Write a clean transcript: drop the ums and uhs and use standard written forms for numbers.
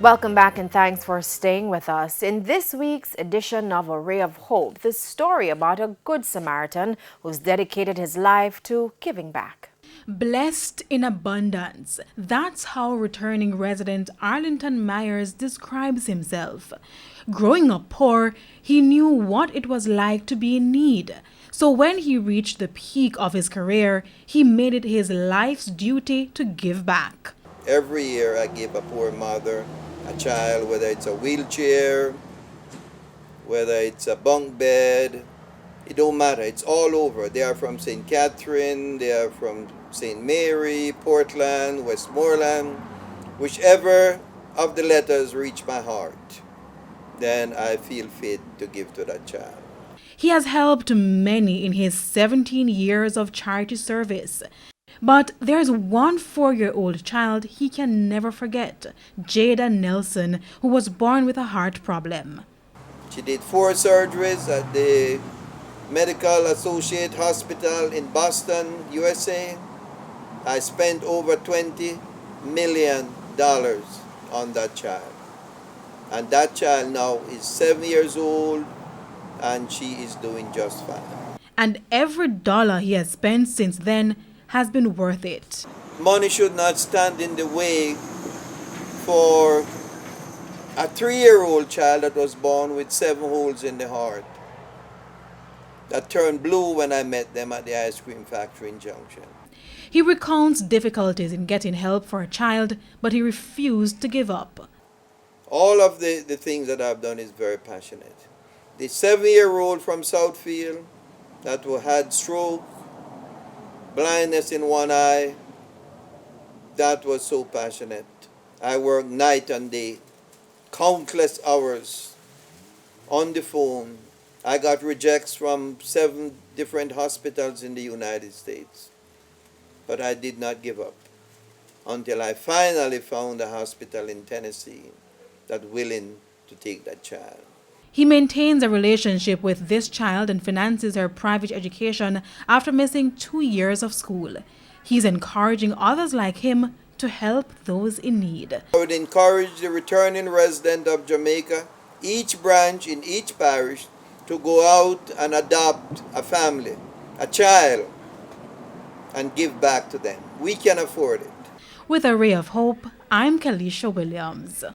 Welcome back and thanks for staying with us. In this week's edition of A Ray of Hope, this story about a good Samaritan who's dedicated his life to giving back. Blessed in abundance. That's how returning resident Arlington Myers describes himself. Growing up poor, he knew what it was like to be in need. So when he reached the peak of his career, he made it his life's duty to give back. Every year I give a poor mother a child, whether it's a wheelchair, whether it's a bunk bed, it don't matter. It's all over. They are from St. Catherine, they are from St. Mary, Portland, Westmoreland. Whichever of the letters reach my heart, then I feel fit to give to that child. He has helped many in his 17 years of charity service. But there's one 4-year-old child he can never forget, Jada Nelson, who was born with a heart problem. She did 4 surgeries at the Medical Associate Hospital in Boston, USA. I spent over $20 million on that child. And that child now is 7 years old and she is doing just fine. And every dollar he has spent since then has been worth it. Money should not stand in the way for a 3-year-old child that was born with 7 holes in the heart that turned blue when I met them at the ice cream factory in Junction. He recounts difficulties in getting help for a child, but he refused to give up. All of the things that I've done is very passionate. The 7-year-old from Southfield that had stroke, blindness in one eye, that was so passionate. I worked night and day, countless hours on the phone. I got rejects from 7 different hospitals in the United States. But I did not give up until I finally found a hospital in Tennessee that willing to take that child. He maintains a relationship with this child and finances her private education after missing 2 years of school. He's encouraging others like him to help those in need. I would encourage the returning resident of Jamaica, each branch in each parish, to go out and adopt a family, a child, and give back to them. We can afford it. With A Ray of Hope, I'm Kalisha Williams.